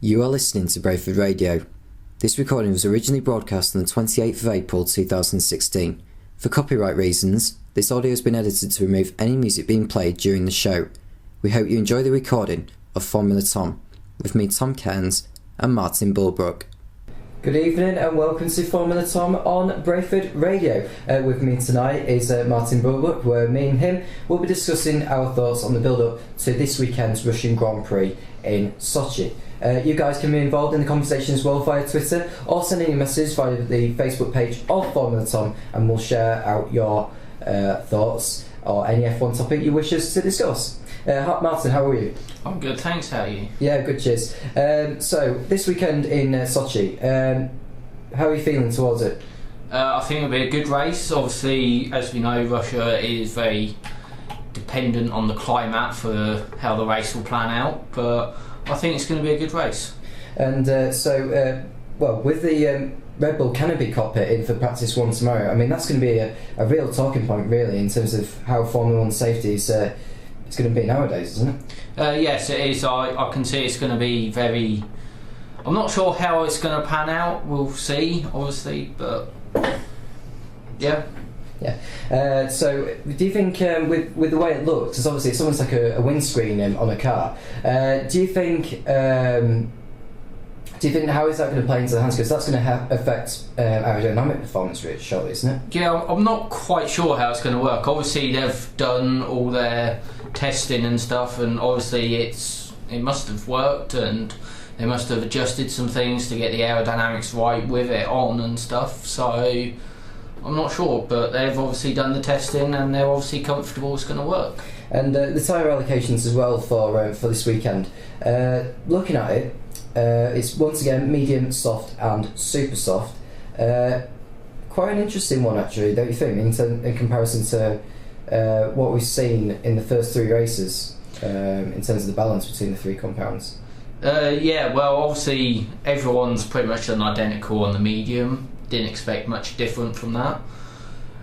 You are listening to Brayford Radio. This recording was originally broadcast on the 28th of April 2016. For copyright reasons, this audio has been edited to remove any music being played during the show. We hope you enjoy the recording of Formula Tom, with me, Tom Cairns, and Martin Bulbrook. Good evening and welcome to Formula Tom on Brayford Radio. With me tonight is Martin Bulbrook, where me and him will be discussing our thoughts on the build-up to this weekend's Russian Grand Prix in Sochi. You guys can be involved in the conversation as well via Twitter, or send in a message via the Facebook page of Formula Tom, and we'll share out your thoughts or any F1 topic you wish us to discuss. Martin, how are you? I'm good, thanks. How are you? Yeah, good, cheers. So, this weekend in Sochi, how are you feeling towards it? I think it'll be a good race. Obviously, as we know, Russia is very dependent on the climate for how the race will plan out, but I think it's going to be a good race. And with the Red Bull Canopy cockpit in for practice one tomorrow, I mean, that's going to be a real talking point, really, in terms of how Formula 1 safety is it's going to be nowadays, isn't it? Yes, it is. I can see it's going to be very... I'm not sure how it's going to pan out. We'll see, obviously, but yeah. Yeah. So, do you think with the way it looks, because obviously it's almost like a windscreen on a car, do you think how is that going to play into the hands? Because that's going to affect aerodynamic performance, really, surely, isn't it? Yeah, I'm not quite sure how it's going to work. Obviously, they've done all their testing and stuff, and obviously it must have worked, and they must have adjusted some things to get the aerodynamics right with it on and stuff. So I'm not sure, but they've obviously done the testing, and they're obviously comfortable it's going to work. And the tyre allocations as well for this weekend. Looking at it. It's once again medium, soft and super soft. Quite an interesting one, actually, don't you think, in comparison to what we've seen in the first three races, in terms of the balance between the three compounds? Yeah, well, obviously everyone's pretty much done identical on the medium. Didn't expect much different from that.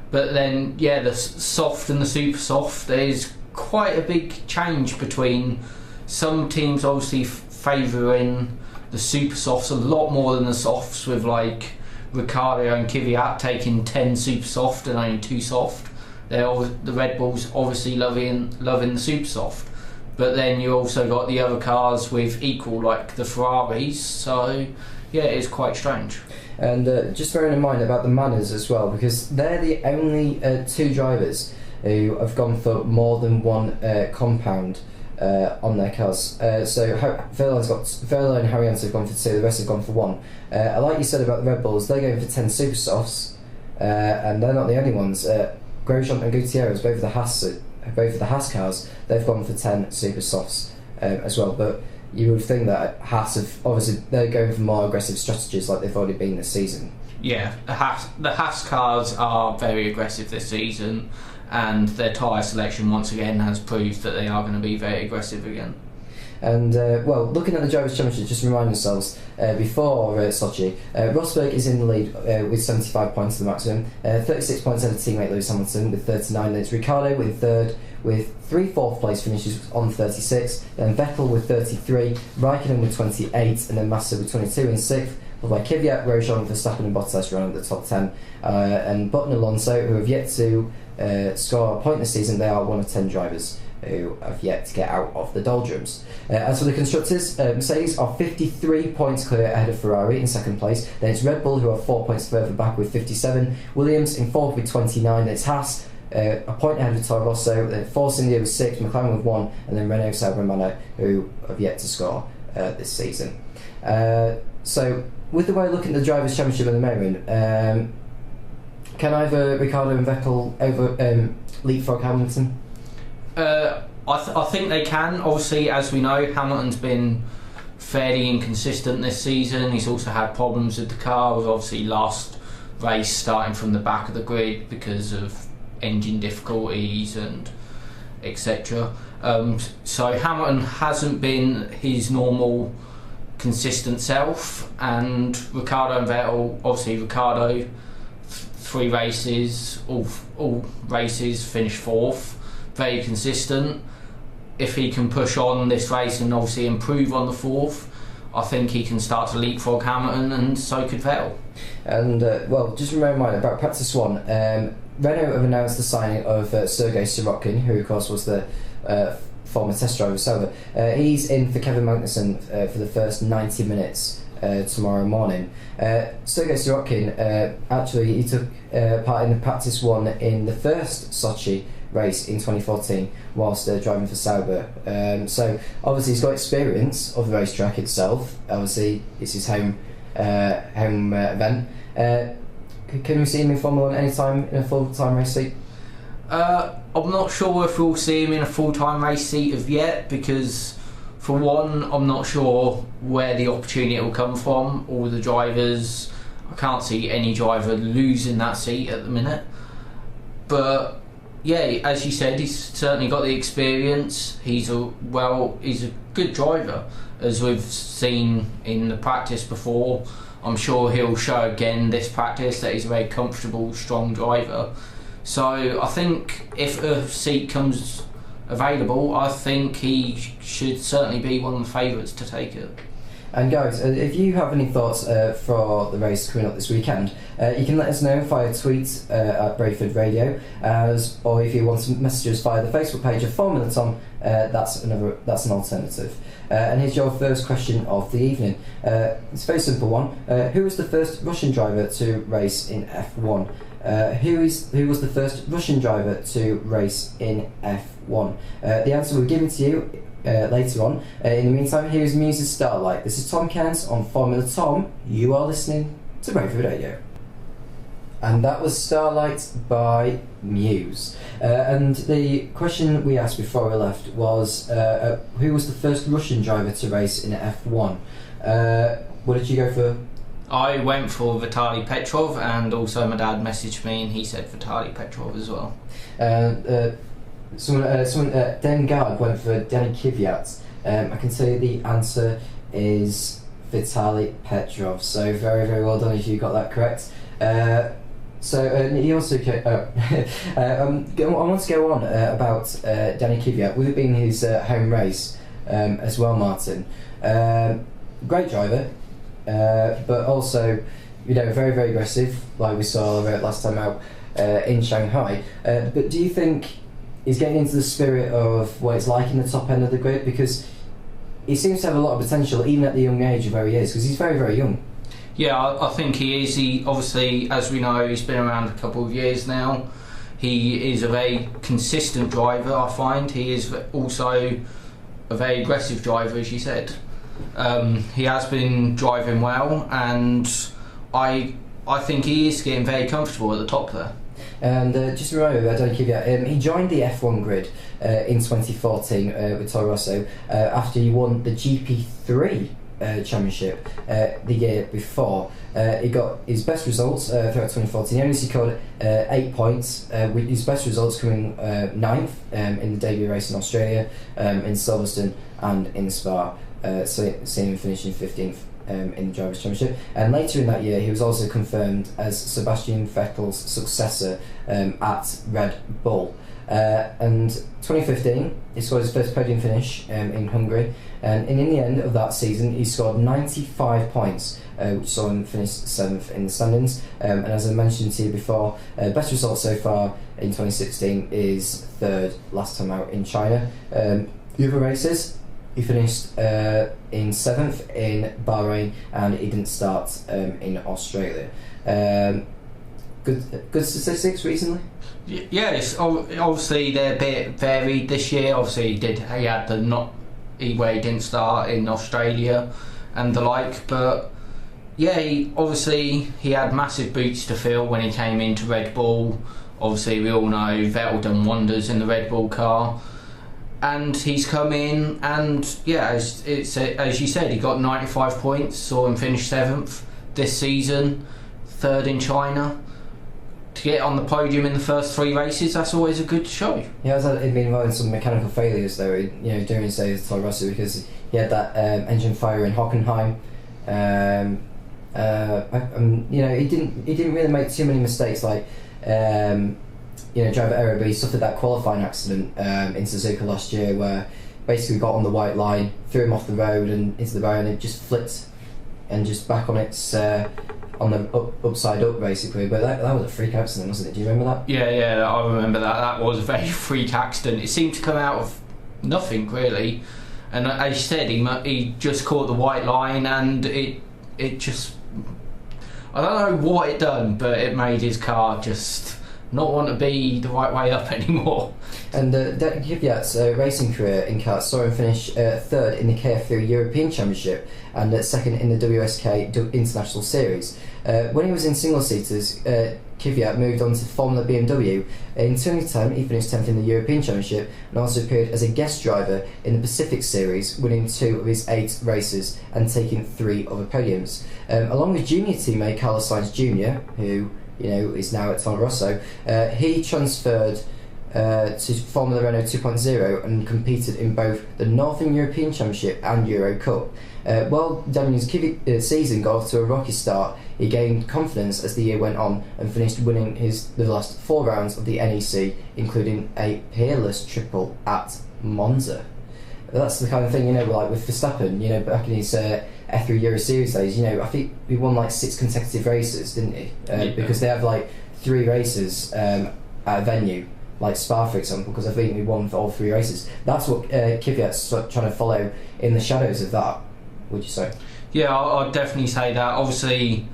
But then, yeah, the soft and the super soft, there's quite a big change between some teams obviously favouring the super softs a lot more than the softs, with like Ricciardo and Kvyat taking 10 super soft and only 2 soft. The Red Bulls obviously loving the super soft, but then you also got the other cars with equal, like the Ferraris. So yeah, it's quite strange. And just bearing in mind about the manners as well, because they're the only 2 drivers who have gone for more than one compound on their cars. So Verlaine and Harry have gone for 2, the rest have gone for 1. Like you said about the Red Bulls, they're going for 10 super softs, and they're not the only ones. Grosjean and Gutierrez, both of the Haas cars, they've gone for 10 super softs as well. But you would think that Haas they're going for more aggressive strategies like they've already been this season. Yeah, the Haas cars are very aggressive this season, and their tyre selection once again has proved that they are going to be very aggressive again. And looking at the Drivers' Championship, just remind ourselves, before Sochi, Rosberg is in the lead with 75 points to the maximum, 36 points ahead of teammate Lewis Hamilton with 39. Then it's Ricciardo with third, with 3 fourth place finishes on 36, then Vettel with 33, Raikkonen with 28, and then Massa with 22 in 6th, followed by Kvyat, Grosjean, Verstappen and Bottas round at the top 10, and Button and Alonso, who have yet to score a point this season. They are one of 10 drivers who have yet to get out of the doldrums. As for the constructors, Mercedes are 53 points clear ahead of Ferrari in second place. Then it's Red Bull, who are 4 points further back with 57. Williams in fourth with 29. Then it's Haas, a point ahead of Toro Rosso. Then Force India with 6, McLaren with 1, and then Renault, Sauber and Manor, who have yet to score this season. So with the way I look at the Drivers' Championship at the moment, can either Ricciardo and Vettel leapfrog Hamilton? I think they can. Obviously, as we know, Hamilton's been fairly inconsistent this season. He's also had problems with the car, with obviously last race starting from the back of the grid because of engine difficulties and etc. So Hamilton hasn't been his normal consistent self, and Ricciardo and Vettel, obviously Ricciardo 3 races, all races finished 4th, very consistent. If he can push on this race and obviously improve on the 4th, I think he can start to leapfrog Hamilton, and so could Vettel. And just a reminder about practice one. Renault have announced the signing of Sergei Sirotkin, who of course was the former test driver of Sauber. He's in for Kevin Magnussen for the first 90 minutes tomorrow morning. Sergei Sirotkin actually he took part in the practice one in the first Sochi race in 2014 whilst driving for Sauber. So obviously he's got experience of the racetrack itself. Obviously it's his home event. Can we see him in Formula 1 anytime in a full-time race seat? I'm not sure if we'll see him in a full-time race seat of yet, because for one, I'm not sure where the opportunity will come from. All the drivers, I can't see any driver losing that seat at the minute. But yeah, as you said, he's certainly got the experience. He's a good driver, as we've seen in the practice before. I'm sure he'll show again this practice that he's a very comfortable, strong driver. So I think if a seat comes available, I think he should certainly be one of the favourites to take it. And guys, if you have any thoughts for the race coming up this weekend, you can let us know via tweet at Brayford Radio, or if you want some messages via the Facebook page of Formula Tom, that's an alternative. And here's your first question of the evening. It's a very simple one. Who was the first Russian driver to race in F1? Who was the first Russian driver to race in F1? The answer will be given to you later on. In the meantime, here is Muse's Starlight. This is Tom Cairns on Formula Tom. You are listening to Brayford Radio. And that was Starlight by Muse. And the question we asked before we left was, who was the first Russian driver to race in F1? What did you go for? I went for Vitaly Petrov, and also my dad messaged me and he said Vitaly Petrov as well. Dan Gard went for Danny Kvyat. I can tell you the answer is Vitaly Petrov. So very, very well done if you got that correct. He also I want to go on about Danny Kvyat. With it being his home race as well, Martin. Great driver, but also very, very aggressive, like we saw last time out in Shanghai. But do you think he's getting into the spirit of what it's like in the top end of the grid? Because he seems to have a lot of potential, even at the young age of where he is, because he's very, very young. Yeah, I think he is. He obviously, as we know, he's been around a couple of years now. He is a very consistent driver, I find. He is also a very aggressive driver, as you said. He has been driving well, and I think he is getting very comfortable at the top there. And just a reminder about Danny Kvyat, he joined the F1 grid in 2014 with Toro Rosso after he won the GP3 championship the year before. He got his best results throughout 2014. He only secured 8 points, with his best results coming 9th in the debut race in Australia, in Silverstone and in Spa, seeing him finishing 15th in the Drivers' Championship. And later in that year he was also confirmed as Sebastian Vettel's successor at Red Bull. And 2015 he scored his first podium finish in Hungary, and in the end of that season he scored 95 points, which saw him finish 7th in the standings. And as I mentioned to you before, best result so far in 2016 is 3rd last time out in China. The other races he finished in 7th in Bahrain, and he didn't start in Australia. Good statistics recently? Yes, obviously they're a bit varied this year. Obviously he had where he didn't start in Australia and the like, but yeah, he had massive boots to fill when he came into Red Bull. Obviously we all know Vettel done wonders in the Red Bull car, and he's come in and yeah, as you said, he got 95 points, saw him finish 7th this season, 3rd in China. To get on the podium in the first 3 races, that's always a good show. Yeah, he'd been involved in some mechanical failures though, during his days at Toro Rosso, because he had that engine fire in Hockenheim. He didn't really make too many mistakes, like driver error, but he suffered that qualifying accident in Suzuka last year where basically got on the white line, threw him off the road and into the barrier, and it just flipped and just back on its on the upside up basically. But that was a freak accident, wasn't it? Do you remember that? Yeah, I remember that. That was a very freak accident. It seemed to come out of nothing really, and as you said, he just caught the white line, and it just, I don't know what it done, but it made his car just not want to be the right way up anymore. And Kvyat's racing career in karts saw him finish third in the KF3 European Championship and second in the WSK International Series. When he was in single-seaters, Kvyat moved on to Formula BMW. In 2010, he finished 10th in the European Championship and also appeared as a guest driver in the Pacific Series, winning 2 of his 8 races and taking 3 other podiums. Along with junior teammate Carlos Sainz Jr., who is now at Toro Rosso, he transferred to Formula Renault 2.0 and competed in both the Northern European Championship and Euro Cup. While Daniel's season got off to a rocky start, he gained confidence as the year went on and finished winning the last 4 rounds of the NEC, including a peerless triple at Monza. That's the kind of thing, like with Verstappen, back in his F3 Euro Series days, I think he won like 6 consecutive races, didn't he? Because they have like 3 races at a venue, like Spa for example, because I think he won for all 3 races. That's what Kvyat's trying to follow in the shadows of that, would you say? Yeah, I'd definitely say that. Obviously,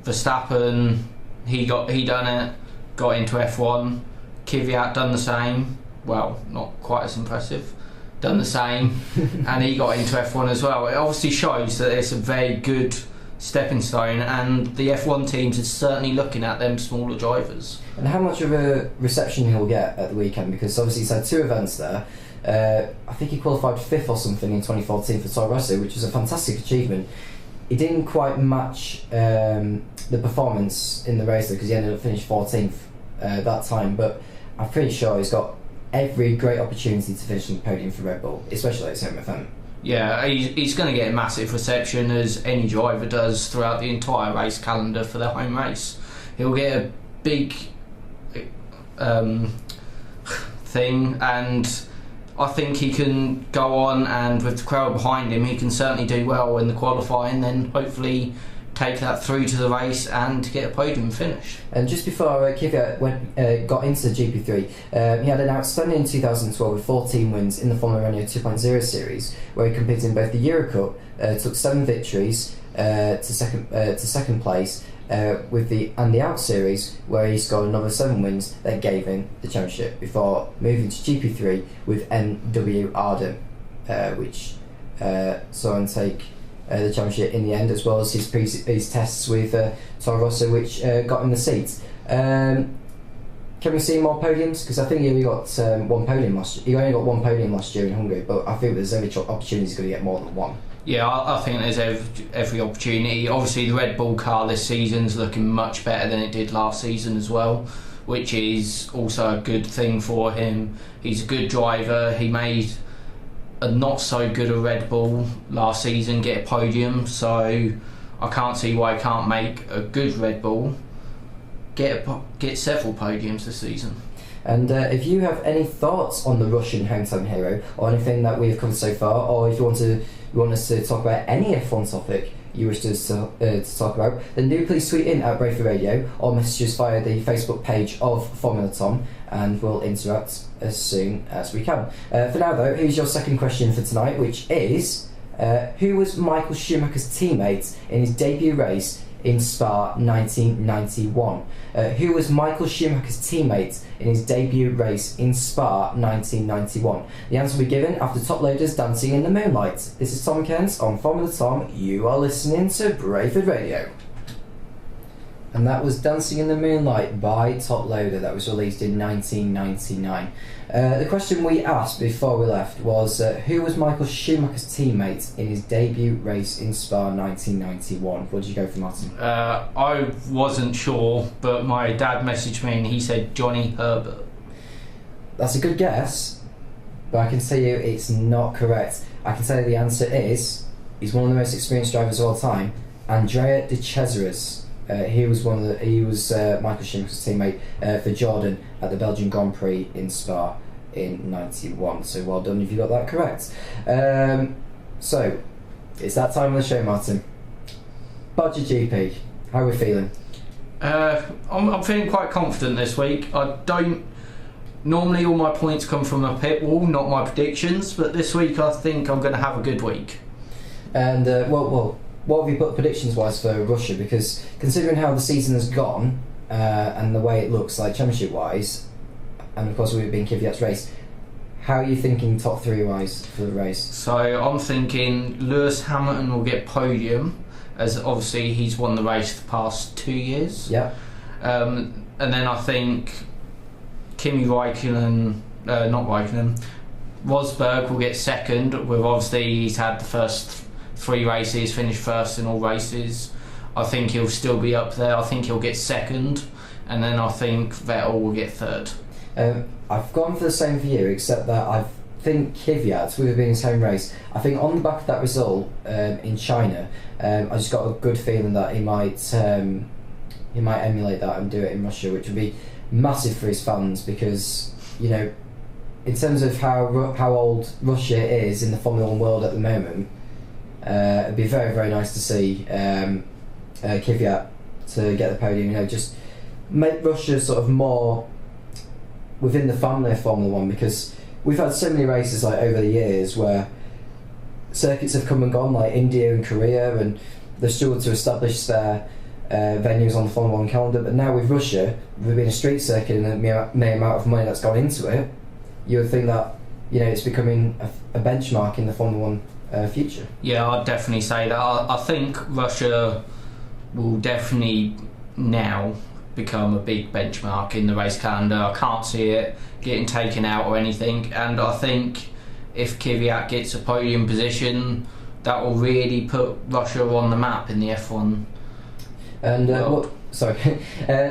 Verstappen, he done it, got into F1. Kvyat done the same. Well, not quite as impressive. Done the same, and he got into F1 as well. It obviously shows that it's a very good stepping stone, and the F1 teams are certainly looking at them smaller drivers. And how much of a reception he'll get at the weekend, because obviously he's had 2 events there. I think he qualified 5th or something in 2014 for Toro Rosso, which was a fantastic achievement. He didn't quite match the performance in the race because he ended up finishing 14th that time, but I'm pretty sure he's got every great opportunity to finish on the podium for Red Bull, especially at MFM. Yeah, he's going to get a massive reception, as any driver does throughout the entire race calendar for their home race. He'll get a big thing, and I think he can go on, and with the crowd behind him, he can certainly do well in the qualifying, then hopefully take that through to the race and get a podium finish. And just before Kvyat got into the GP3, he had an outstanding 2012 with 14 wins in the Formula Renault 2.0 series, where he competed in both the Euro Cup, took 7 victories to second place, with the Out Series, where he scored another 7 wins that gave him the championship, before moving to GP3 with NW Arden, which saw him take the championship in the end, as well as his tests with Toro Rosso, which got him the seat. Can we see more podiums? Because I think he only got 1 podium last year. He only got 1 podium last year in Hungary, but I think there's every opportunity he's going to get more than 1. Yeah, I think there's every opportunity. Obviously, the Red Bull car this season's looking much better than it did last season as well, which is also a good thing for him. He's a good driver. He made a not so good a Red Bull last season get a podium, so I can't see why he can't make a good Red Bull get several podiums this season. And if you have any thoughts on the Russian hometown hero, or anything that we've covered so far, or if you want us to talk about any F1 topic you wish us to talk about, then do please tweet in at Brayford Radio or message us via the Facebook page of Formula Tom, and we'll interact as soon as we can. For now though, here's your second question for tonight, which is who was Michael Schumacher's teammate in his debut race in Spa 1991? Who was Michael Schumacher's teammate in his debut race in Spa 1991? The answer will be given after Top Loader's Dancing in the Moonlight. This is Tom Kent on Formula Tom. You are listening to Brayford Radio. And that was Dancing in the Moonlight by Top Loader. That was released in 1999. The question we asked before we left was who was Michael Schumacher's teammate in his debut race in Spa 1991? What did you go for, Martin? I wasn't sure, but my dad messaged me and he said Johnny Herbert. That's a good guess, but I can tell you it's not correct. I can tell you the answer is, he's one of the most experienced drivers of all time, Andrea De Cesaris. He was Michael Schumacher's teammate for Jordan at the Belgian Grand Prix in Spa in 91. So well done if you got that correct. So it's that time of the show, Martin. Budget GP, how are we feeling? I'm feeling quite confident this week. I don't. Normally, all my points come from a pit wall, not my predictions. But this week, I think I'm going to have a good week. And well, what have you put predictions-wise for Russia? Because considering how the season has gone and the way it looks like championship-wise, and of course with it being Kvyat's race, how are you thinking top 3-wise for the race? So I'm thinking Lewis Hamilton will get podium, as obviously he's won the race the past 2 years. Yeah. And then I think Kimi Raikkonen, not Raikkonen, Rosberg will get second. With obviously he's had the first 3 races, finished first in all races. I think he'll still be up there. I think he'll get second, and then I think Vettel will get third. I've gone for the same for you, except that I think Kvyat, with it being his home race, I think on the back of that result in China, I just got a good feeling that he might emulate that and do it in Russia, which would be massive for his fans, because in terms of how old Russia is in the Formula 1 world at the moment, it'd be very, very nice to see Kvyat to get the podium. Just make Russia sort of more within the family of Formula 1, because we've had so many races like over the years where circuits have come and gone, like India and Korea, and they've struggled to establish their venues on the Formula 1 calendar. But now with Russia, with being a street circuit and the mere amount of money that's gone into it, you would think that it's becoming a benchmark in the Formula 1 future. Yeah, I'd definitely say that. I think Russia will definitely now become a big benchmark in the race calendar. I can't see it getting taken out or anything, and I think if Kvyat gets a podium position, that will really put Russia on the map in the F1. And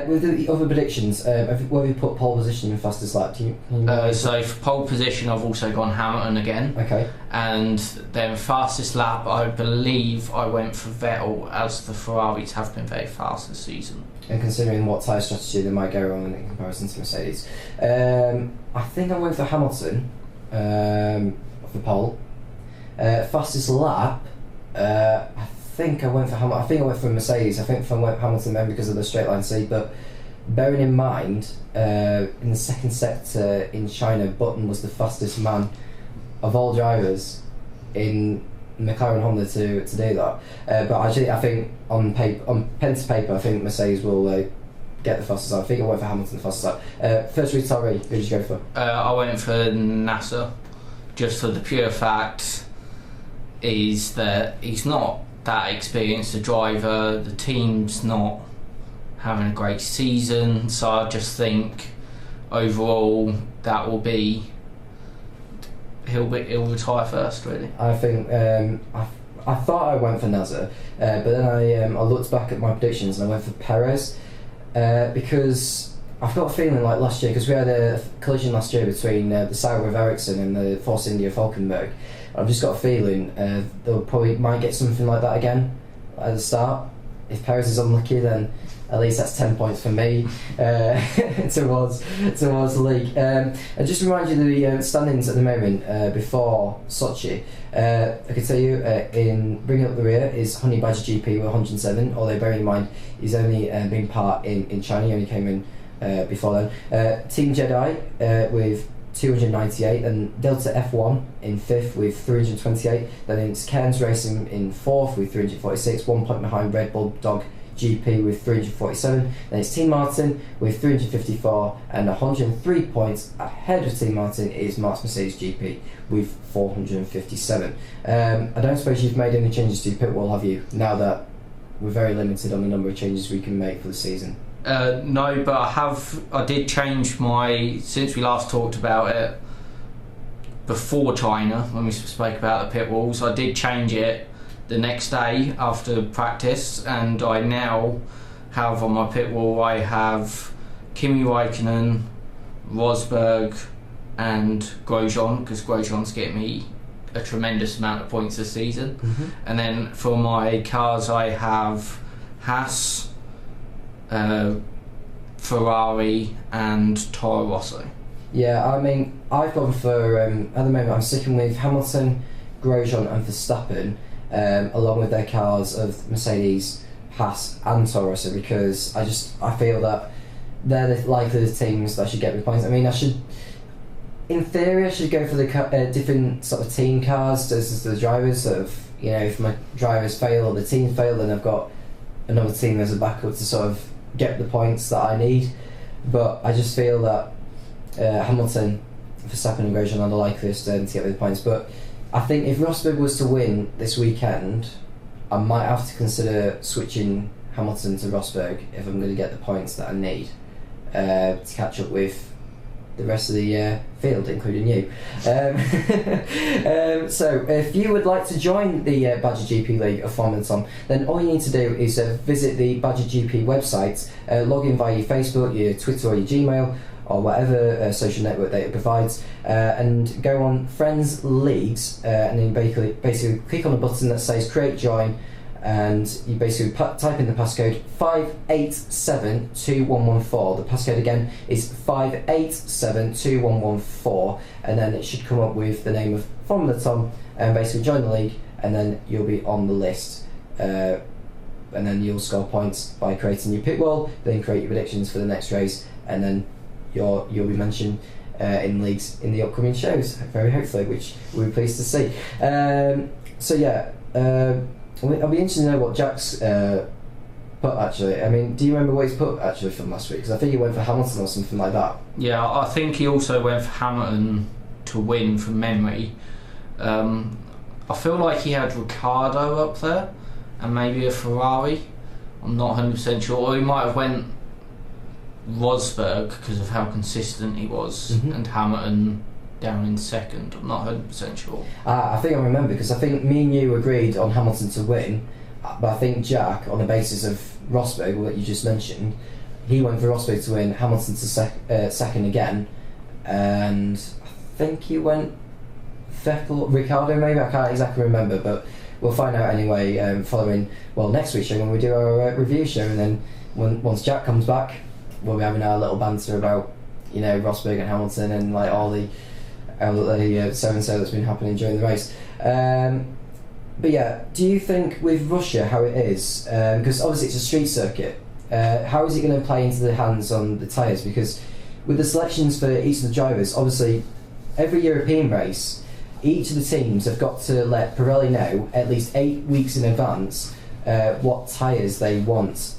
with the other predictions, where have you put pole position and fastest lap? So for pole position, I've also gone Hamilton again. Okay. And then fastest lap, I believe I went for Vettel, as the Ferraris have been very fast this season. And considering what tyre strategy they might go wrong in comparison to Mercedes, I think I went for Hamilton for pole. Fastest lap, I think I went for Hamilton. I think I went for Mercedes. I think I went Hamilton then because of the straight line seat. But bearing in mind, in the second sector in China, Button was the fastest man of all drivers in McLaren Honda to do that. But actually, I think on pen to paper, I think Mercedes will get the fastest lap. I think I went for Hamilton the fastest lap. First retiring, who did you go for? I went for Nasser, just for the pure fact is that he's not that experienced a driver. The team's not having a great season, so I just think overall that will be he'll retire first, really. I think I thought I went for Nasser, but then I looked back at my predictions and I went for Perez, because I've got a feeling like last year, because we had a collision last year between the Sauber of Ericsson and the Force India Falkenberg. I've just got a feeling they'll probably might get something like that again at the start. If Perez is unlucky, then at least that's 10 points for me towards the league. And just to remind you the standings at the moment before Sochi. I can tell you in bringing up the rear is Honey Badger GP with 107. Although bearing in mind he's only been part in China, he only came in before then. Team Jedi with 298, and Delta F1 in 5th with 328. Then it's Cairns Racing in 4th with 346, 1 point behind Red Bull Dog GP with 347. Then it's Team Martin with 354, and 103 points ahead of Team Martin is Mark's Mercedes GP with 457. I don't suppose you've made any changes to your pit wall, have you? Now that we're very limited on the number of changes we can make for the season. No, but I did change since we last talked about it before China, when we spoke about the pit walls, I did change it the next day after practice, and I now have on my pit wall, I have Kimi Raikkonen, Rosberg and Grosjean, because Grosjean's getting me a tremendous amount of points this season. Mm-hmm. And then for my cars I have Haas, Ferrari and Toro Rosso. Yeah, I mean, I've gone for, at the moment I'm sticking with Hamilton, Grosjean and Verstappen, along with their cars of Mercedes, Haas and Toro Rosso, because I feel that they're likely the teams that should get the points. I mean, in theory I should go for the different sort of team cars as the drivers, sort of, you know, if my drivers fail or the team fail, then I've got another team as a backup to sort of get the points that I need. But I just feel that Hamilton, Verstappen and Grosjean are the likeliest to get the points. But I think if Rosberg was to win this weekend, I might have to consider switching Hamilton to Rosberg if I'm going to get the points that I need to catch up with the rest of the field, including you. So if you would like to join the Badger GP League of Formula Tom, then all you need to do is visit the Badger GP website, log in via your Facebook, your Twitter or your Gmail, or whatever social network that it provides, and go on Friends Leagues, and then basically click on the button that says Create Join, and you basically type in the passcode 5872114. The passcode again is 5872114, and then it should come up with the name of Formula Tom, and basically join the league, and then you'll be on the list. And then you'll score points by creating your pit wall, then create your predictions for the next race, and then you'll be mentioned in leagues in the upcoming shows, very hopefully, which we'll be pleased to see. So yeah, I'll be interested to know what Jack's put actually. I mean, do you remember what he's put actually from last week? Because I think he went for Hamilton or something like that. Yeah, I think he also went for Hamilton to win from memory. I feel like he had Ricciardo up there and maybe a Ferrari. I'm not 100% sure. Or he might have went Rosberg because of how consistent he was, and Hamilton down in second. I'm not 100% sure. I think I remember, because I think me and you agreed on Hamilton to win, but I think Jack, on the basis of Rosberg, what you just mentioned, he went for Rosberg to win, Hamilton to second again, and I think he went Ricciardo maybe, I can't exactly remember, but we'll find out anyway following next week's show when we do our review show, and then once Jack comes back, we'll be having our little banter about, you know, Rosberg and Hamilton and like all the so and so that's been happening during the race. But yeah, do you think with Russia how it is, because obviously it's a street circuit, how is it going to play into the hands on the tyres? Because with the selections for each of the drivers, obviously every European race, each of the teams have got to let Pirelli know at least 8 weeks in advance what tyres they want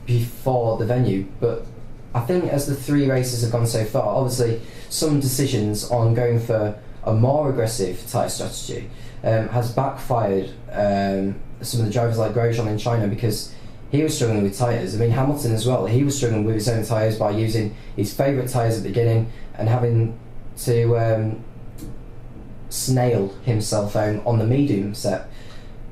before the venue. But I think as the 3 races have gone so far, obviously some decisions on going for a more aggressive tyre strategy has backfired some of the drivers like Grosjean in China, because he was struggling with tyres. I mean, Hamilton as well, he was struggling with his own tyres by using his favourite tyres at the beginning and having to snail himself on the medium set.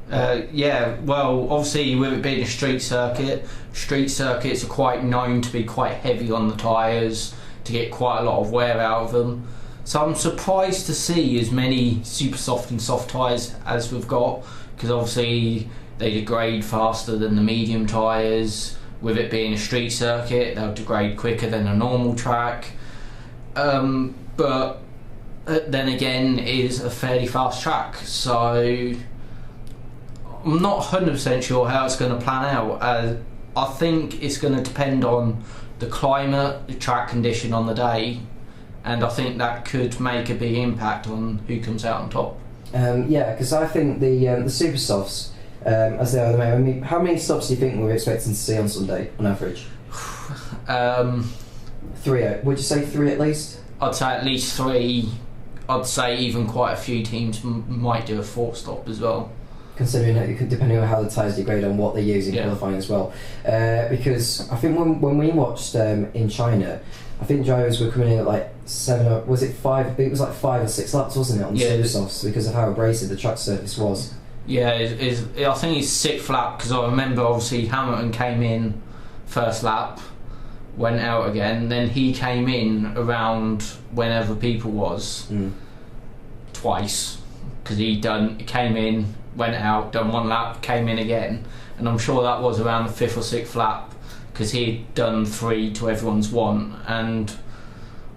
Yeah, well, obviously with it being a street circuits are quite known to be quite heavy on the tyres, to get quite a lot of wear out of them. So I'm surprised to see as many super soft and soft tyres as we've got, because obviously they degrade faster than the medium tyres. With it being a street circuit, they'll degrade quicker than a normal track. But then again, it is a fairly fast track, so I'm not 100% sure how it's going to plan out. I think it's going to depend on the climate, the track condition on the day, and I think that could make a big impact on who comes out on top. Yeah, because I think the super softs, as they are at the moment, I mean, how many stops do you think we're expecting to see on Sunday on average? 3. Would you say 3 at least? I'd say at least 3. I'd say even quite a few teams might do a 4 stop as well. Considering that, depending on how the tyres degrade and what they use in qualifying as well. Because I think when we watched in China, I think drivers were coming in at like 7 or was it 5? It was like 5 or 6 laps, wasn't it, on super softs, because of how abrasive the track surface was. Yeah, I think it's 6th lap, because I remember obviously Hamilton came in first lap, went out again, then he came in around whenever people was twice, because he came in, went out, done 1 lap, came in again, and I'm sure that was around the 5th or 6th lap, because he'd done 3 to everyone's 1, and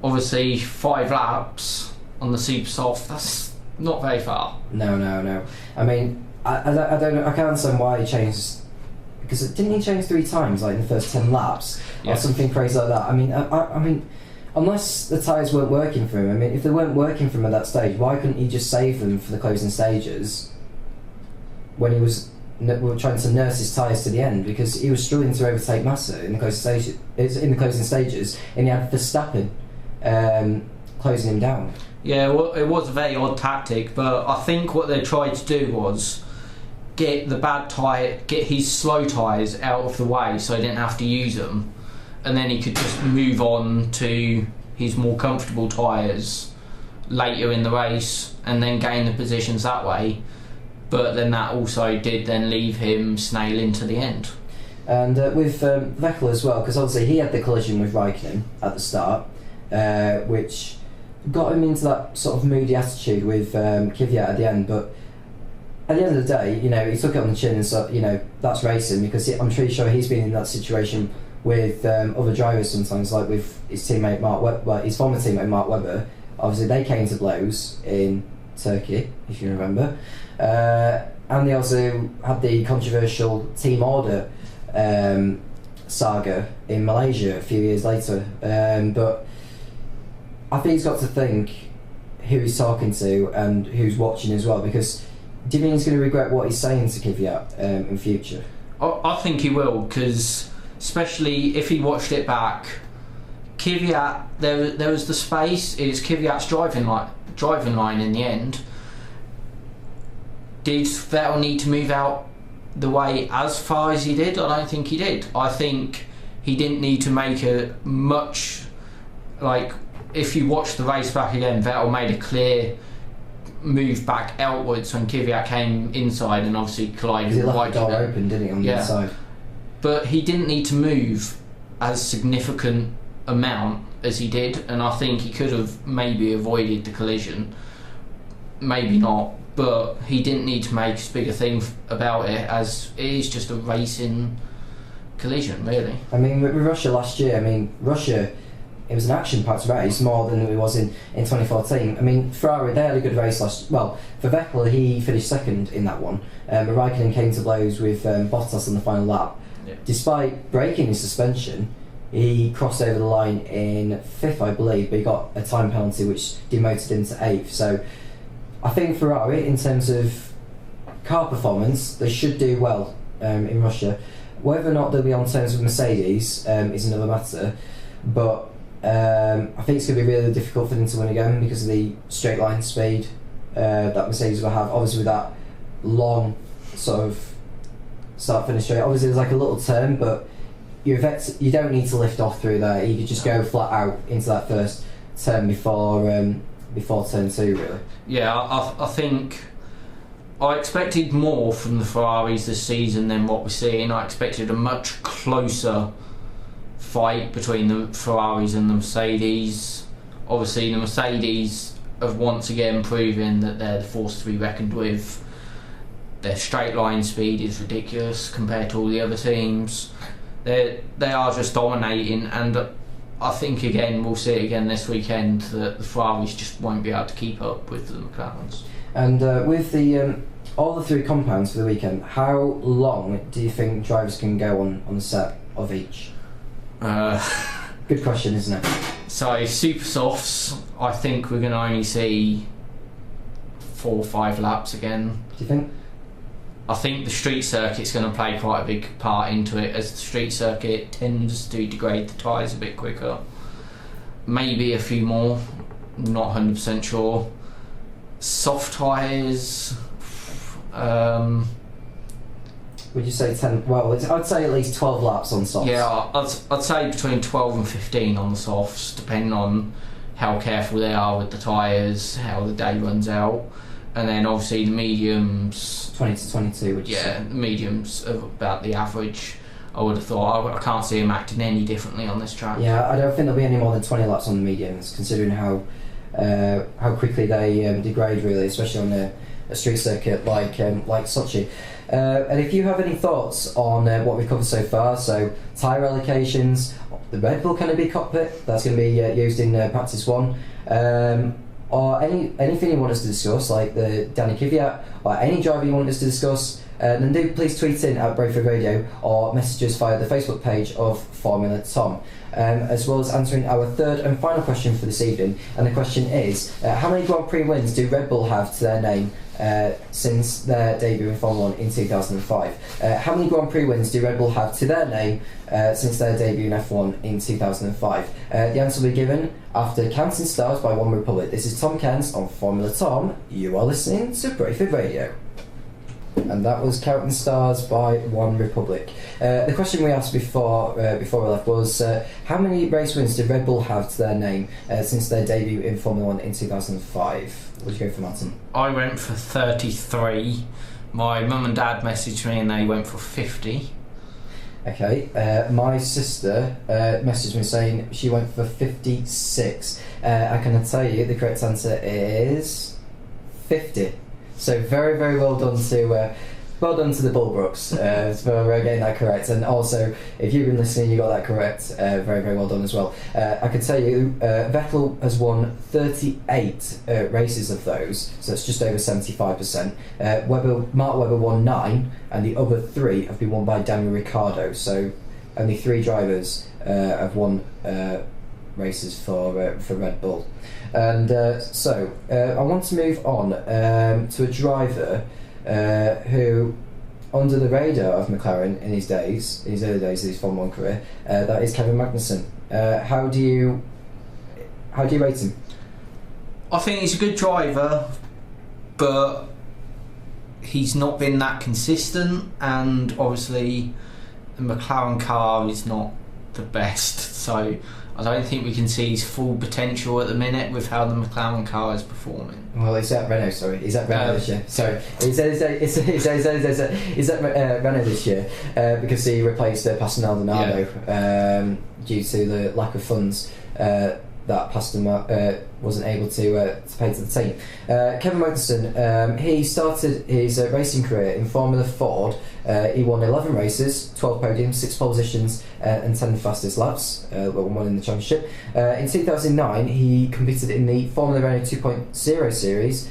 obviously 5 laps on the super soft, that's not very far. No. I mean, I don't know, I can't understand why he changed, because didn't he change 3 times, like in the first 10 laps, or something crazy like that? I mean, unless the tyres weren't working for him, I mean, if they weren't working for him at that stage, why couldn't he just save them for the closing stages when he was trying to nurse his tyres to the end? Because he was struggling to overtake Massa in the closing stages, and he had Verstappen closing him down. Yeah, well, it was a very odd tactic, but I think what they tried to do was get his slow tyres out of the way so he didn't have to use them, and then he could just move on to his more comfortable tyres later in the race and then gain the positions that way. But then that also did then leave him snailing to the end. And with Vettel as well, because obviously he had the collision with Raikkonen at the start, which got him into that sort of moody attitude with Kvyat at the end. But at the end of the day, you know, he took it on the chin, and so, you know, that's racing, because I'm pretty sure he's been in that situation with other drivers sometimes, like with his teammate Mark Webber, his former teammate Mark Webber. Obviously they came to blows in Turkey, if you remember, and they also had the controversial team order saga in Malaysia a few years later. But I think he's got to think who he's talking to and who's watching as well, because do you think he's going to regret what he's saying to Kvyat in future? I think he will, because especially if he watched it back, Kvyat, there was the space. It's Kvyat's driving line in the end. Did Vettel need to move out the way as far as he did? I don't think he did. I think he didn't need to make a much, like, if you watch the race back again, Vettel made a clear move back outwards when Kvyat came inside and obviously collided with Raikkonen. He left the door open, didn't he, on the inside? But he didn't need to move as significant amount as he did, and I think he could have maybe avoided the collision, maybe not, but he didn't need to make as big a thing about it, as it is just a racing collision, really. I mean, with Russia last year, Russia, it was an action-packed race more than it was in 2014. I mean, Ferrari, they had a good race for Vettel, he finished second in that one, but Raikkonen came to blows with Bottas on the final lap. Yeah. Despite breaking his suspension, he crossed over the line in 5th, I believe, but he got a time penalty which demoted him to 8th. So I think Ferrari, in terms of car performance, they should do well in Russia. Whether or not they'll be on terms with Mercedes is another matter, but I think it's going to be really difficult for them to win again because of the straight line speed that Mercedes will have. Obviously with that long sort of start-finish straight, obviously there's like a little turn, but you don't need to lift off through there. You could just go flat out into that first turn before turn 2, really. Yeah, I think I expected more from the Ferraris this season than what we're seeing. I expected a much closer fight between the Ferraris and the Mercedes. Obviously the Mercedes have once again proven that they're the force to be reckoned with. Their straight line speed is ridiculous compared to all the other teams. They are just dominating, and I think again we'll see it again this weekend that the Ferraris just won't be able to keep up with the McLarens. And with the all the 3 compounds for the weekend, how long do you think drivers can go on the set of each? Good question, isn't it? So super softs, I think we're going to only see 4 or 5 laps again. Do you think? I think the street circuit's going to play quite a big part into it, as the street circuit tends to degrade the tyres a bit quicker. Maybe a few more, not 100% sure. Soft tyres, would you say 10? Well, I'd say at least 12 laps on softs. Yeah, I'd say between 12 and 15 on the softs, depending on how careful they are with the tyres, how the day runs out. And then obviously the mediums, 20 to 22, would you say? Yeah, the mediums are about the average. I would have thought. I can't see them acting any differently on this track. Yeah, I don't think there'll be any more than 20 laps on the mediums, considering how quickly they degrade, really, especially on a street circuit like Sochi. And if you have any thoughts on what we've covered so far, so tyre allocations, the Red Bull Canopy cockpit, that's going to be used in practice 1, or anything you want us to discuss, like the Danny Kvyat, or any driver you want us to discuss, then do please tweet in at Brayford Radio or message us via the Facebook page of Formula Tom, as well as answering our third and final question for this evening. And the question is, how many Grand Prix wins do Red Bull have to their name since their debut in Formula 1 in 2005? How many Grand Prix wins do Red Bull have to their name since their debut in F1 in 2005? The answer will be given after Counting Stars by One Republic. This is Tom Cairns on Formula Tom. You are listening to Brayford Radio. And that was Counting Stars by One Republic. The question we asked before we left was, how many race wins did Red Bull have to their name since their debut in Formula 1 in 2005? What did you go for, Martin? I went for 33. My mum and dad messaged me and they went for 50. Okay, my sister messaged me saying she went for 56. I can tell you the correct answer is 50. So very, very well done to the Bullbrooks for getting that correct. And also, if you've been listening, you got that correct. Very, very well done as well. I can tell you, Vettel has won 38 races of those, so it's just over 75%. Mark Webber won 9, and the other 3 have been won by Daniel Ricciardo. So only 3 drivers have won races for Red Bull. And so I want to move on to a driver who, under the radar of McLaren in his early days of his Formula 1 career, that is Kevin Magnussen. How do you rate him? I think he's a good driver, but he's not been that consistent, and obviously the McLaren car is not the best, so I don't think we can see his full potential at the minute with how the McLaren car is performing. Well, he's at Renault, sorry. He's at Renault this year. Sorry. He's at Renault this year because he replaced Pastor Maldonado due to the lack of funds that Pastor wasn't able to pay to the team. Kevin Magnussen, he started his racing career in Formula Ford. He won 11 races, 12 podiums, 6 pole positions, and 10 fastest laps, but one in the championship. In 2009, he competed in the Formula Renault 2.0 series,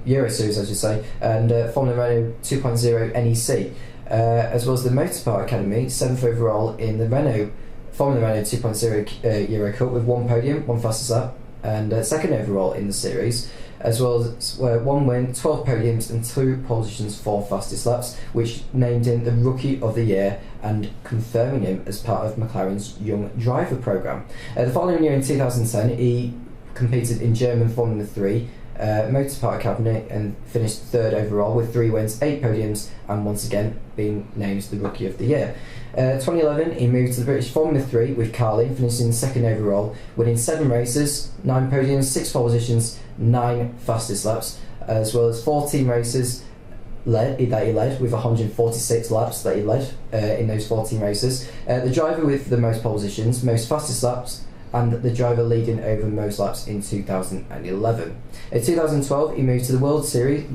Euro series, I should say, and Formula Renault 2.0 NEC, as well as the Motorsport Academy, 7th overall in the Formula Renault 2.0 Euro Cup with 1 podium, 1 fastest lap, and 2nd overall in the series, as well as 1 win, 12 podiums and 2 pole positions, 4 fastest laps, which named him the Rookie of the Year and confirming him as part of McLaren's Young Driver programme. The following year in 2010, he competed in German Formula 3 Motorsport Academy and finished 3rd overall with 3 wins, 8 podiums, and once again being named the Rookie of the Year. 2011, he moved to the British Formula 3 with Carlin, finishing 2nd overall, winning 7 races, 9 podiums, 6 pole positions, 9 fastest laps, as well as 14 races that he led, with 146 laps that he led in those 14 races. The driver with the most pole positions, most fastest laps, and the driver leading over most laps in 2011. In 2012, he moved to the World Series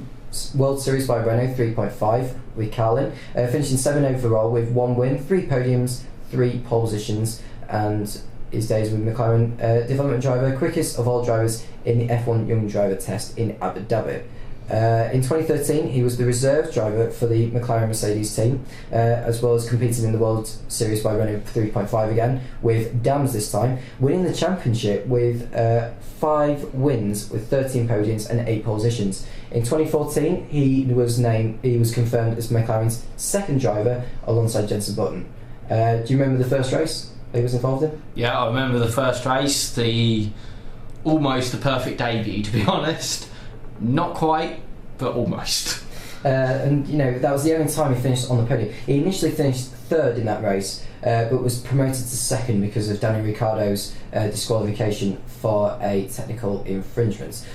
by Renault 3.5 with Carlin, finishing 7 overall with 1 win, 3 podiums, 3 pole positions, and his days with McLaren development driver, quickest of all drivers in the F1 Young Driver Test in Abu Dhabi. In 2013, he was the reserve driver for the McLaren Mercedes team, as well as competing in the World Series by Renault 3.5 again, with Dams this time, winning the championship with 5 wins with 13 podiums and 8 positions. In 2014, he was confirmed as McLaren's 2nd driver alongside Jenson Button. Do you remember the first race he was involved in? Yeah, I remember the first race, almost the perfect debut, to be honest. Not quite, but almost. And that was the only time he finished on the podium. He initially finished 3rd in that race, but was promoted to 2nd because of Danny Ricciardo's disqualification for a technical infringement.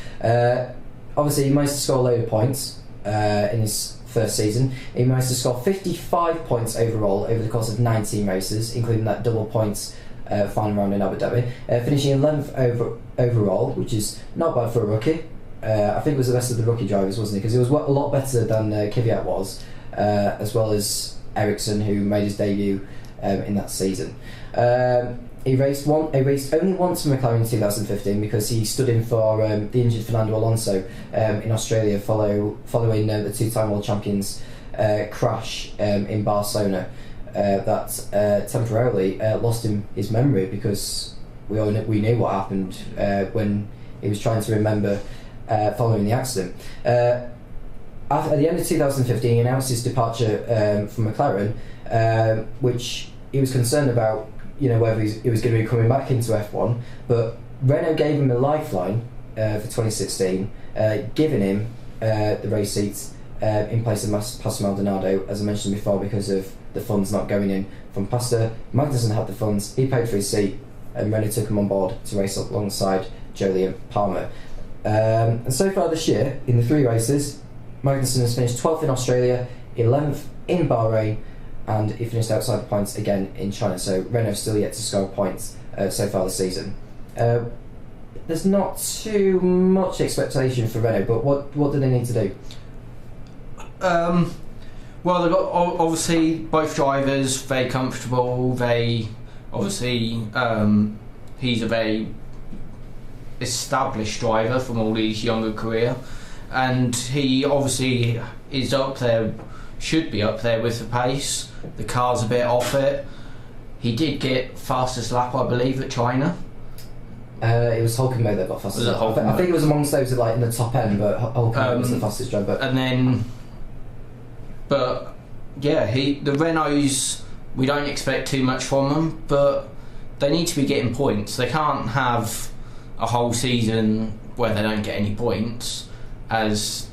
Obviously, he managed to score a load of points in his first season. He managed to score 55 points overall over the course of 19 races, including that double points final round in Abu Dhabi, finishing 11th overall, which is not bad for a rookie. I think it was the best of the rookie drivers, wasn't he? Because he was a lot better than Kvyat was. as well as Ericsson, who made his debut in that season. He raced only once for McLaren in 2015 because he stood in for the injured Fernando Alonso in Australia following the two-time world champions crash in Barcelona that temporarily lost him his memory, because we knew what happened when he was trying to remember following the accident. At the end of 2015, he announced his departure from McLaren, which he was concerned about, whether he was going to be coming back into F1, but Renault gave him a lifeline for 2016, giving him the race seats in place of Pastor Maldonado, as I mentioned before, because of the funds not going in from Pastor. Magnussen had the funds, he paid for his seat, and Renault took him on board to race alongside Jolyon Palmer. And so far this year, in the 3 races, Magnussen has finished 12th in Australia, 11th in Bahrain, and he finished outside the points again in China. So Renault's still yet to score points so far this season. There's not too much expectation for Renault, but what do they need to do? Well, they've got obviously both drivers very comfortable. They obviously he's a very established driver from all his younger career, and he obviously is up there, should be up there with the pace. The car's a bit off it. He did get fastest lap, I believe, at China. It was Hulkenberg that got fastest lap. I think it was amongst those in the top end, but Hulkenberg was the fastest driver. But yeah, the Renaults, we don't expect too much from them, but they need to be getting points. They can't have a whole season where they don't get any points, as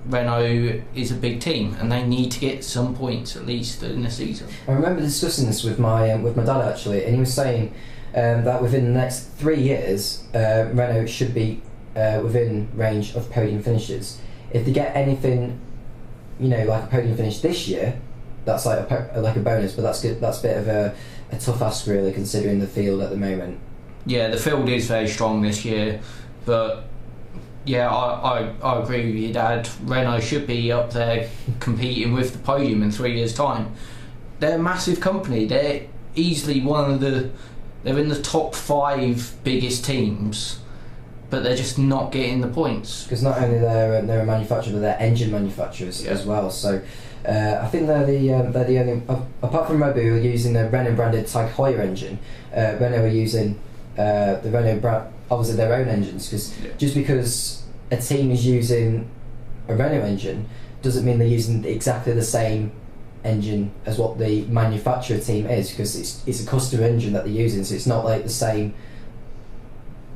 Renault is a big team and they need to get some points at least in the season. I remember discussing this with my dad actually, and he was saying that within the next 3 years Renault should be within range of podium finishes. If they get anything, like a podium finish this year, that's like a bonus, but that's good. That's a bit of a tough ask really, considering the field at the moment. Yeah, the field is very strong this year, but yeah, I agree with you, Dad. Renault should be up there competing with the podium in 3 years' time. They're a massive company. They're easily they're in the top 5 biggest teams, but they're just not getting the points. Because not only they're a manufacturer, but they're engine manufacturers as well. So I think they're the only, apart from Red Bull, who are using the Renault branded Tag Heuer engine. Renault are using the Renault brand, obviously their own engines, because just because a team is using a Renault engine doesn't mean they're using exactly the same engine as what the manufacturer team is, because it's a custom engine that they're using, so it's not like the same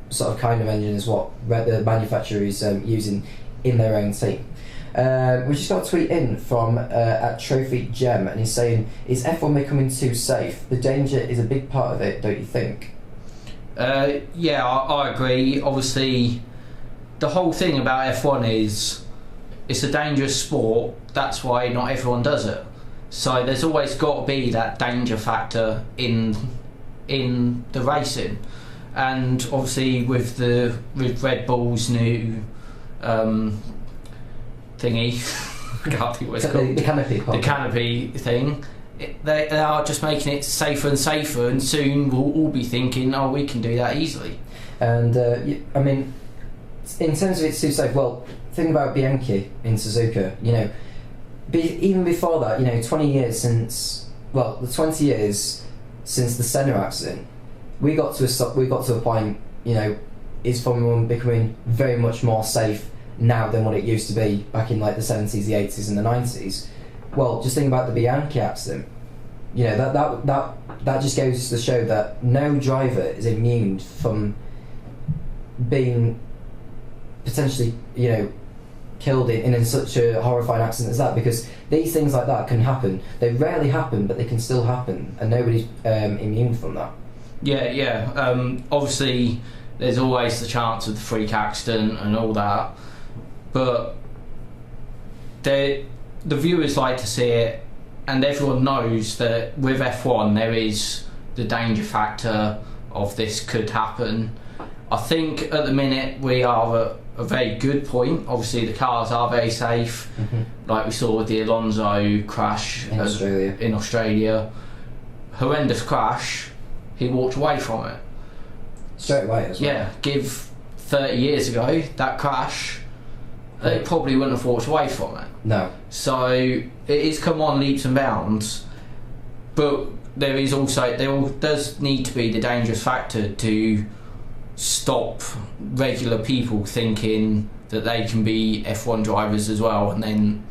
sort of kind of engine as what the manufacturer is using in their own team. We just got a tweet in from at Trophy Gem, and he's saying, is F1 becoming too safe? The danger is a big part of it, don't you think? Yeah, I agree. Obviously, the whole thing about F1 is it's a dangerous sport. That's why not everyone does it. So there's always got to be that danger factor in the racing. And obviously with Red Bull's new thingy, I can't think what it's called. The canopy. The canopy thing. They are just making it safer and safer, and soon we'll all be thinking, oh, we can do that easily. And I mean, in terms of it's too safe, well, think about Bianchi in Suzuka. Even before that, 20 years since the Senna accident, we got to a point, is Formula 1 becoming very much more safe now than what it used to be back in like the 70s, the 80s and the 90s. Well, just think about the Bianchi accident. That just goes to show that no driver is immune from being potentially, killed in such a horrifying accident as that, because these things like that can happen. They rarely happen, but they can still happen, and nobody's immune from that. Yeah. Obviously, there's always the chance of the freak accident and all that, but the viewers like to see it, and everyone knows that with F1 there is the danger factor of this could happen. I think at the minute we are a very good point. Obviously, the cars are very safe, like we saw with the Alonso crash in Australia. Horrendous crash. He walked away from it straight away as well. Yeah, give 30 years ago that crash, they probably wouldn't have walked away from it. No. So it is come on leaps and bounds, but there does need to be the dangerous factor to stop regular people thinking that they can be F1 drivers as well and then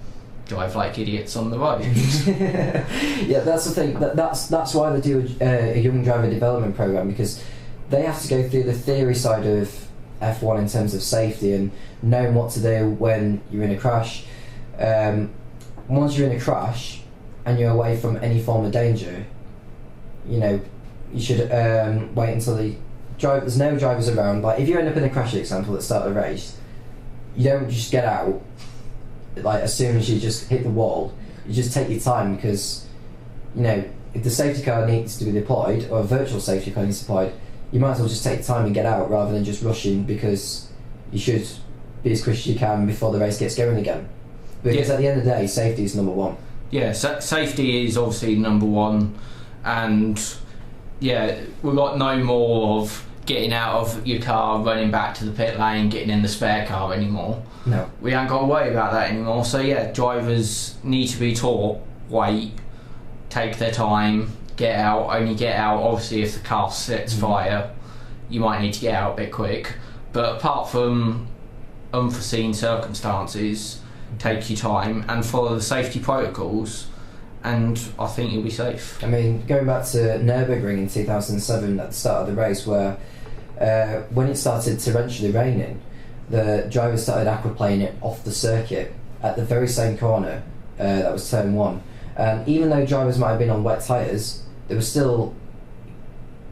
drive like idiots on the road. Yeah, that's the thing. That's why they do a young driver development program, because they have to go through the theory side of F1 in terms of safety and knowing what to do when you're in a crash. Once you're in a crash and you're away from any form of danger, you should wait until there's no drivers around. Like if you end up in a crash, for example, at the start of the race, you don't just get out like as soon as you just hit the wall. You just take your time, because if the safety car needs to be deployed, or a virtual safety car needs to be deployed, you might as well just take your time and get out rather than just rushing, because you should be as quick as you can before the race gets going again. Because at the end of the day, safety is number one. Yeah, safety is obviously number one, and we've got no more of getting out of your car, running back to the pit lane, getting in the spare car anymore. No. We haven't got to worry about that anymore. So drivers need to be taught, wait, take their time, get out, only get out. Obviously if the car sets fire, you might need to get out a bit quick. But apart from unforeseen circumstances, take your time and follow the safety protocols, and I think you'll be safe. I mean, going back to Nürburgring in 2007 at the start of the race, where when it started torrentially raining, the drivers started aquaplaning it off the circuit at the very same corner that was turn 1. And even though drivers might have been on wet tyres, they were still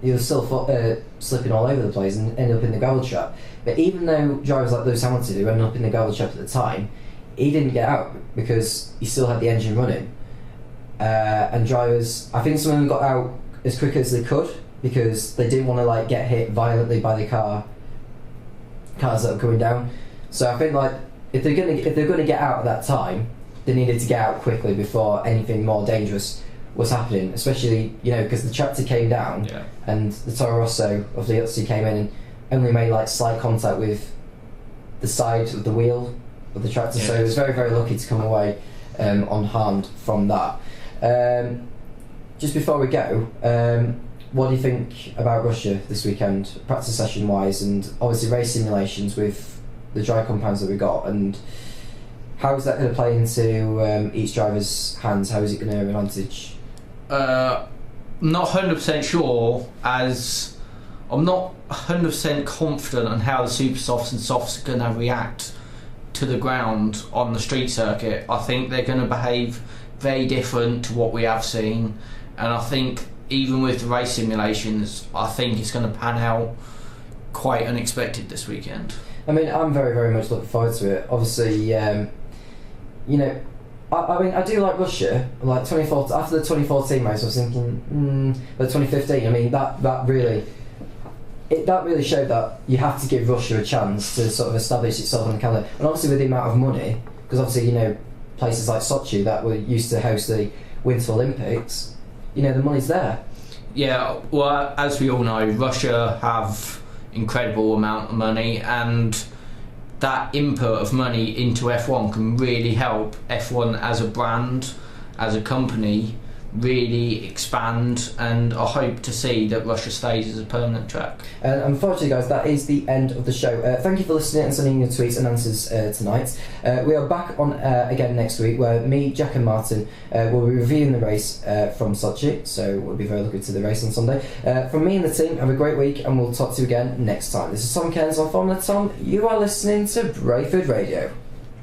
slipping all over the place and ended up in the gravel trap. But even though drivers like Lewis Hamilton, who ended up in the gravel trap at the time, he didn't get out because he still had the engine running. And drivers, I think some of them got out as quick as they could because they didn't want to get hit violently by the cars that were coming down. So I think if they're gonna get out at that time, they needed to get out quickly before anything more dangerous was happening. Especially because the tractor came down and the Toro Rosso of the Uzzi came in and only made slight contact with the side of the wheel of the tractor. So it was very, very lucky to come away unharmed from that. Just before we go, what do you think about Russia this weekend, practice session wise, and obviously race simulations with the dry compounds that we got, and how is that going to play into each driver's hands? How is it going to have an advantage? Not 100% sure, as I'm not 100% confident on how the super softs and softs are going to react to the ground on the street circuit. I think they're going to behave very different to what we have seen, and I think even with the race simulations, I think it's going to pan out quite unexpected this weekend. I mean, I'm very, very much looking forward to it. Obviously, I mean, I do like Russia. 2014, after the 2014 race, I was thinking, but 2015, I mean, that really showed that you have to give Russia a chance to sort of establish itself on the calendar. And obviously with the amount of money, because obviously, places like Sochi that were used to host the Winter Olympics, the money's there. Yeah, well, as we all know, Russia have incredible amount of money, and that input of money into F1 can really help F1 as a brand, as a company, really expand, and I hope to see that Russia stays as a permanent track. And unfortunately, guys, that is the end of the show. Thank you for listening and sending your tweets and answers tonight. We are back on again next week, where me, Jack and Martin will be reviewing the race from Sochi, so we'll be very looking to the race on Sunday. From me and the team, have a great week, and we'll talk to you again next time. This is Tom Cairns on Formula Tom. You are listening to Brayford Radio.